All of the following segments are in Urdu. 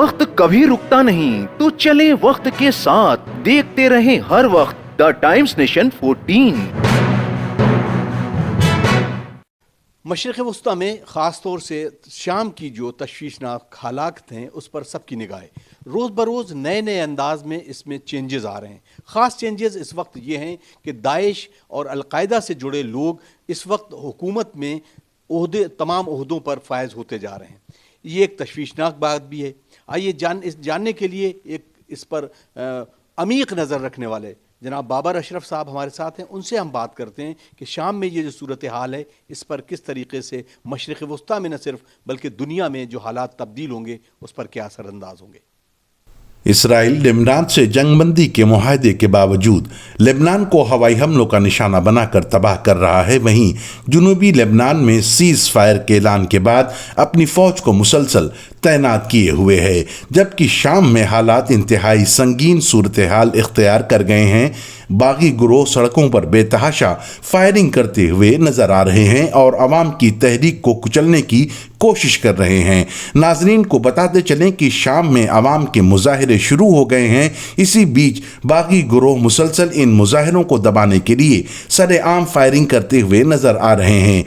وقت کبھی رکتا نہیں تو چلے وقت کے ساتھ، دیکھتے رہیں ہر وقت دا ٹائمز نیشن 14۔ مشرق وسطیٰ میں خاص طور سے شام کی جو تشویشناک حالات ہیں اس پر سب کی نگاہ ہے۔ روز بروز نئے نئے انداز میں اس میں چینجز آ رہے ہیں۔ خاص چینجز اس وقت یہ ہیں کہ داعش اور القاعدہ سے جڑے لوگ اس وقت حکومت میں تمام عہدوں پر فائز ہوتے جا رہے ہیں۔ یہ ایک تشویشناک بات بھی ہے۔ آئیے جاننے کے لیے ایک اس پر عمیق نظر رکھنے والے جناب بابر اشرف صاحب ہمارے ساتھ ہیں، ان سے ہم بات کرتے ہیں کہ شام میں یہ جو صورتحال ہے اس پر کس طریقے سے مشرق وسطیٰ میں نہ صرف بلکہ دنیا میں جو حالات تبدیل ہوں گے اس پر کیا اثر انداز ہوں گے۔ اسرائیل لبنان سے جنگ بندی کے معاہدے کے باوجود لبنان کو ہوائی حملوں کا نشانہ بنا کر تباہ کر رہا ہے۔ وہیں جنوبی لبنان میں سیز فائر کے اعلان کے بعد اپنی فوج کو مسلسل تعینات کیے ہوئے ہے، جبکہ شام میں حالات انتہائی سنگین صورتحال اختیار کر گئے ہیں۔ باغی گروہ سڑکوں پر بے تحاشا فائرنگ کرتے ہوئے نظر آ رہے ہیں اور عوام کی تحریک کو کچلنے کی کوشش کر رہے ہیں۔ ناظرین کو بتاتے چلیں کہ شام میں عوام کے مظاہرے شروع ہو گئے ہیں۔ اسی بیچ باغی گروہ مسلسل ان مظاہروں کو دبانے کے لیے سر عام فائرنگ کرتے ہوئے نظر آ رہے ہیں۔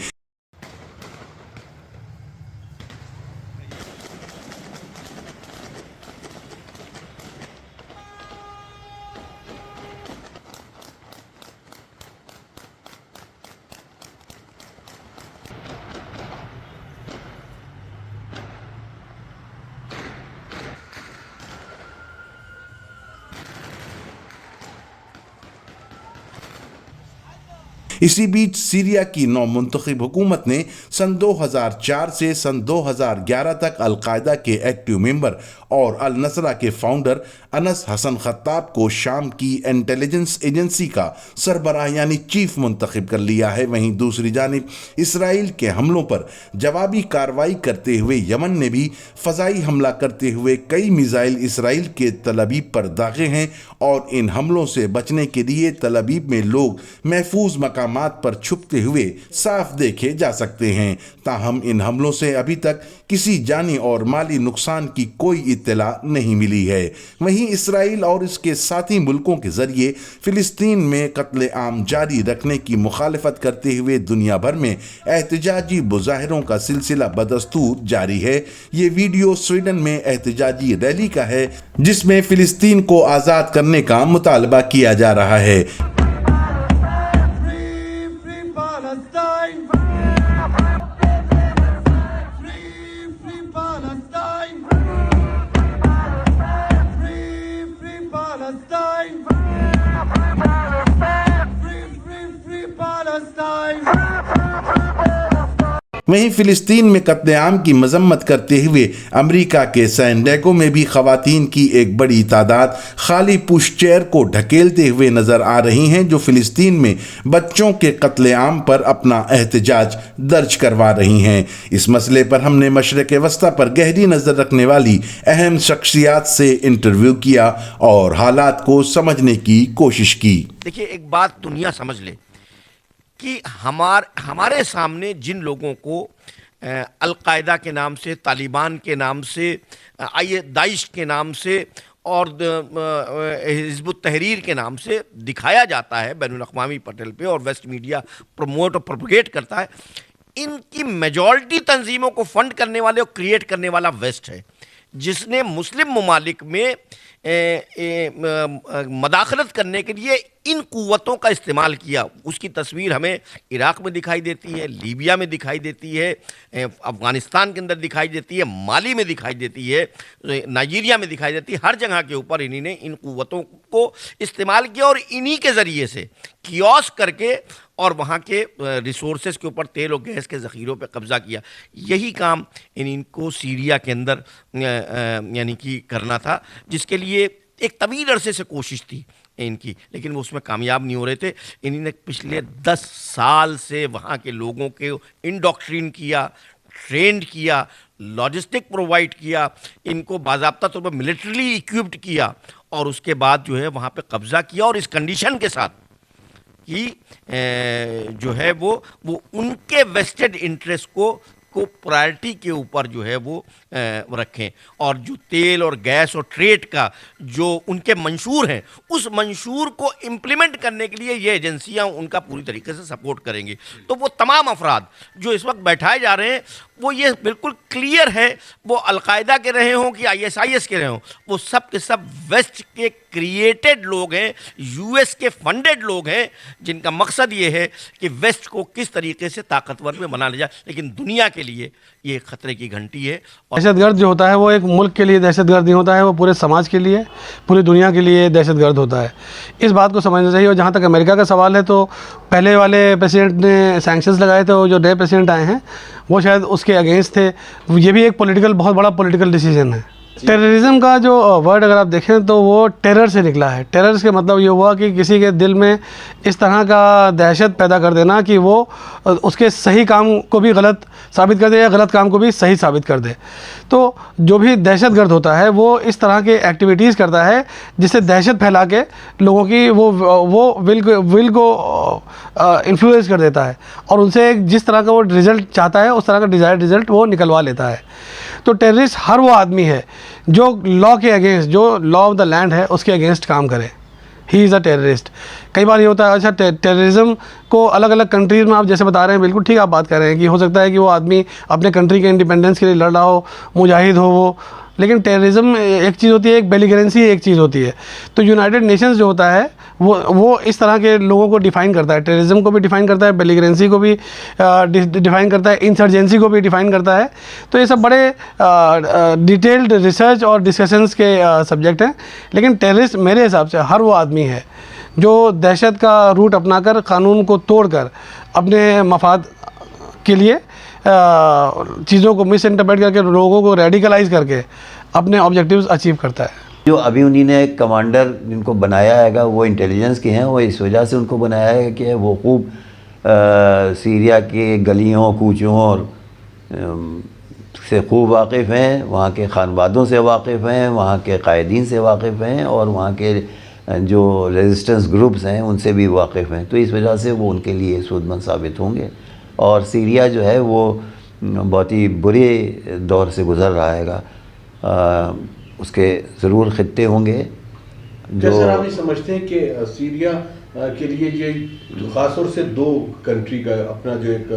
اسی بیچ سیریا کی نو منتخب حکومت نے سن 2004 سے سن 2011 تک القاعدہ کے ایکٹیو ممبر اور النصرہ کے فاؤنڈر انس حسن خطاب کو شام کی انٹیلیجنس ایجنسی کا سربراہ یعنی چیف منتخب کر لیا ہے۔ وہیں دوسری جانب اسرائیل کے حملوں پر جوابی کارروائی کرتے ہوئے یمن نے بھی فضائی حملہ کرتے ہوئے کئی میزائل اسرائیل کے تل ابیب پر داغے ہیں، اور ان حملوں سے بچنے کے لیے تل ابیب میں لوگ محفوظ مقامات پر چھپتے ہوئے صاف دیکھے جا سکتے ہیں۔ تاہم ان حملوں سے ابھی تک کسی جانی اور مالی نقصان کی کوئی اطلاع نہیں ملی ہے۔ وہیں اسرائیل اور اس کے ساتھی ملکوں کے ذریعے فلسطین میں قتل عام جاری رکھنے کی مخالفت کرتے ہوئے دنیا بھر میں احتجاجی مظاہروں کا سلسلہ بدستور جاری ہے۔ یہ ویڈیو سویڈن میں احتجاجی ریلی کا ہے جس میں فلسطین کو آزاد کرنے کا مطالبہ کیا جا رہا ہے۔ وہیں فلسطین میں قتل عام کی مذمت کرتے ہوئے امریکہ کے سین ڈیگو میں بھی خواتین کی ایک بڑی تعداد خالی پش چیئر کو ڈھکیلتے ہوئے نظر آ رہی ہیں، جو فلسطین میں بچوں کے قتل عام پر اپنا احتجاج درج کروا رہی ہیں۔ اس مسئلے پر ہم نے مشرق وسطیٰ پر گہری نظر رکھنے والی اہم شخصیات سے انٹرویو کیا اور حالات کو سمجھنے کی کوشش کی۔ دیکھیے، ایک بات دنیا سمجھ لے کہ ہمارے سامنے جن لوگوں کو القاعدہ کے نام سے، طالبان کے نام سے، داعش کے نام سے اور حزب التحریر کے نام سے دکھایا جاتا ہے بین الاقوامی پٹل پہ، اور ویسٹ میڈیا پروموٹ اور پروپیگیٹ کرتا ہے، ان کی میجورٹی تنظیموں کو فنڈ کرنے والے اور کریٹ کرنے والا ویسٹ ہے، جس نے مسلم ممالک میں مداخلت کرنے کے لیے ان قوتوں کا استعمال کیا۔ اس کی تصویر ہمیں عراق میں دکھائی دیتی ہے، لیبیا میں دکھائی دیتی ہے، افغانستان کے اندر دکھائی دیتی ہے، مالی میں دکھائی دیتی ہے، نائجیریا میں دکھائی دیتی ہے۔ ہر جگہ کے اوپر انہی نے ان قوتوں کو استعمال کیا اور انہی کے ذریعے سے کیوس کر کے اور وہاں کے ریسورسز کے اوپر، تیل اور گیس کے ذخیروں پہ قبضہ کیا۔ یہی کام ان کو سیریا کے اندر یعنی کہ کرنا تھا، جس کے لیے ایک طویل عرصے سے کوشش تھی ان کی، لیکن وہ اس میں کامیاب نہیں ہو رہے تھے۔ انہی نے پچھلے 10 سال سے وہاں کے لوگوں کو انڈوکٹرین کیا، ٹرینڈ کیا، لاجسٹک پرووائڈ کیا، ان کو باضابطہ طور پر ملٹریلی اکوپڈ کیا، اور اس کے بعد جو ہے وہاں پہ قبضہ کیا، اور اس کنڈیشن کے ساتھ کہ جو ہے وہ ان کے ویسٹڈ انٹرسٹ کو کو پرائرٹی کے اوپر جو ہے وہ رکھیں، اور جو تیل اور گیس اور ٹریڈ کا جو ان کے منشور ہیں اس منشور کو امپلیمنٹ کرنے کے لیے یہ ایجنسیاں ان کا پوری طریقے سے سپورٹ کریں گی۔ تو وہ تمام افراد جو اس وقت بیٹھائے جا رہے ہیں وہ یہ بالکل کلیئر ہے، وہ القاعدہ کے رہے ہوں کہ ISIS کے رہے ہوں، وہ سب کے سب ویسٹ کے کریٹڈ لوگ ہیں، US کے فنڈڈ لوگ ہیں، جن کا مقصد یہ ہے کہ ویسٹ کو کس طریقے سے طاقتور میں بنا لیا جائے۔ لیکن دنیا کے لیے یہ خطرے کی گھنٹی ہے۔ دہشت گرد جو ہوتا ہے وہ ایک ملک کے لیے دہشت گرد نہیں ہوتا ہے، وہ پورے سماج کے لیے، پوری دنیا کے لیے دہشت گرد ہوتا ہے۔ اس بات کو سمجھنا چاہیے۔ اور جہاں تک امریکہ کا سوال ہے تو پہلے والے پریزیڈنٹ نے سینکشنز لگائے تھے، جو نئے پریزیڈنٹ آئے ہیں وہ شاید اس کے اگینسٹ تھے۔ یہ بھی ایک بہت بڑا پولیٹیکل ڈیسیجن ہے۔ ٹیررزم کا جو ورڈ اگر آپ دیکھیں تو وہ ٹیرر سے نکلا ہے۔ ٹیرر کے مطلب یہ ہوا کہ کسی کے دل میں اس طرح کا دہشت پیدا کر دینا کہ وہ اس کے صحیح کام کو بھی غلط ثابت کر دے یا غلط کام کو بھی صحیح ثابت کر دے۔ تو جو بھی دہشت گرد ہوتا ہے وہ اس طرح کے ایکٹیویٹیز کرتا ہے جس سے دہشت پھیلا کے لوگوں کی وہ ول کو انفلوئنس کر دیتا ہے، اور ان سے جس طرح کا وہ رزلٹ چاہتا ہے اس طرح کا ڈیزائر رزلٹ وہ نکلوا لیتا ہے۔ تو ٹیررسٹ ہر وہ آدمی ہے جو لا کے اگینسٹ، جو لا آف دا لینڈ ہے اس کے اگینسٹ کام کرے، ہی از اے ٹیررسٹ۔ کئی بار یہ ہوتا ہے، اچھا ٹیررزم کو الگ الگ کنٹریز میں آپ جیسے بتا رہے ہیں، بالکل ٹھیک آپ بات کر رہے ہیں کہ ہو سکتا ہے کہ وہ آدمی اپنے کنٹری کے انڈیپینڈنس کے لیے لڑ رہا ہو، مجاہد ہو وہ، لیکن ٹیررزم ایک چیز ہوتی ہے، ایک بیلیگرنسی ایک چیز ہوتی ہے۔ تو یونائٹڈ نیشنز جو ہوتا ہے وہ اس طرح کے لوگوں کو ڈیفائن کرتا ہے، ٹیررزم کو بھی ڈیفائن کرتا ہے، بیلیگرنسی کو بھی ڈیفائن کرتا ہے، انسرجنسی کو بھی ڈیفائن کرتا ہے۔ تو یہ سب بڑے ڈیٹیلڈ ریسرچ اور ڈسکشنز کے سبجیکٹ ہیں۔ لیکن ٹیررسٹ میرے حساب سے ہر وہ آدمی ہے جو دہشت کا روٹ اپنا کر، قانون کو توڑ کر، اپنے مفاد کے لیے چیزوں کو مس انٹرپریٹ کر کے، لوگوں کو ریڈیکلائز کر کے اپنے آبجیکٹیوز اچیو کرتا ہے۔ جو ابھی انہی نے ایک کمانڈر جن کو بنایا ہے گا وہ انٹیلیجنس کے ہیں، وہ اس وجہ سے ان کو بنایا ہے کہ وہ خوب سیریا کے گلیوں کوچوں اور سے خوب واقف ہیں، وہاں کے خانوادوں سے واقف ہیں، وہاں کے قائدین سے واقف ہیں، اور وہاں کے جو ریزسٹنس گروپس ہیں ان سے بھی واقف ہیں۔ تو اس وجہ سے وہ ان کے لیے سود مند ثابت ہوں گے۔ اور سیریا جو ہے وہ بہت ہی برے دور سے گزر رہا ہے گا، اس کے ضرور خطے ہوں گے جو سر آپ یہ سمجھتے ہیں کہ سیریا کے لیے یہ خاص طور سے دو کنٹری کا اپنا جو ایک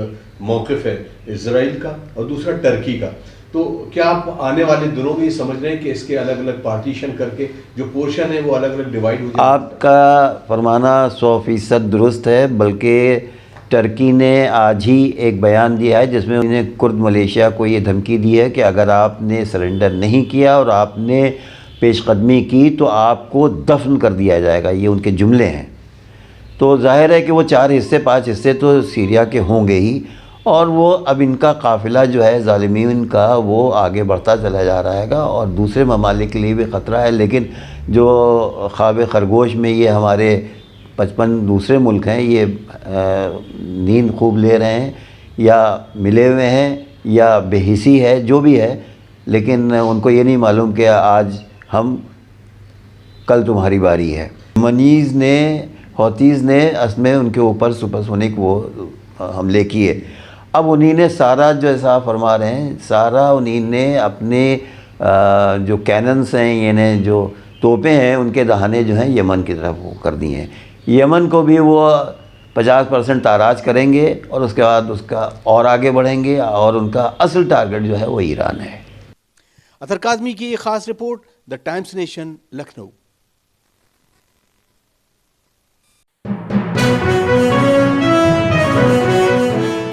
موقف ہے، اسرائیل کا اور دوسرا ٹرکی کا، تو کیا آپ آنے والے دنوں میں یہ سمجھ رہے ہیں کہ اس کے الگ الگ پارٹیشن کر کے جو پورشن ہے وہ الگ الگ ڈیوائیڈ ہو جائے؟ آپ کا فرمانا 100% درست ہے، بلکہ ٹرکی نے آج ہی ایک بیان دیا ہے جس میں انہیں کرد ملیشیا کو یہ دھمکی دی ہے کہ اگر آپ نے سرنڈر نہیں کیا اور آپ نے پیش قدمی کی تو آپ کو دفن کر دیا جائے گا، یہ ان کے جملے ہیں۔ تو ظاہر ہے کہ وہ 4 حصے 5 حصے تو سیریا کے ہوں گے ہی، اور وہ اب ان کا قافلہ جو ہے ظالمین کا وہ آگے بڑھتا چلا جا رہا ہے گا، اور دوسرے ممالک کے لیے بھی خطرہ ہے۔ لیکن جو خواب خرگوش میں یہ ہمارے 55 دوسرے ملک ہیں، یہ نیند خوب لے رہے ہیں یا ملے ہوئے ہیں یا بے حسی ہے، جو بھی ہے، لیکن ان کو یہ نہیں معلوم کہ آج ہم، کل تمہاری باری ہے۔ منیز نے، ہوتیز نے اصل میں ان کے اوپر سپرسونک وہ حملے کیے۔ اب انہی نے سارا، جو ایسا فرما رہے ہیں، سارا انہی نے اپنے جو کیننس ہیں، یعنی جو توپیں ہیں، ان کے دہانے جو ہیں یمن کی طرف وہ کر دی ہیں۔ یمن کو بھی وہ 50% تاراج کریں گے، اور اس کے بعد اس کا اور آگے بڑھیں گے، اور ان کا اصل ٹارگٹ جو ہے وہ ایران ہے۔ اطہر کاظمی کی یہ خاص report, the times nation, Lucknow.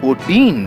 14।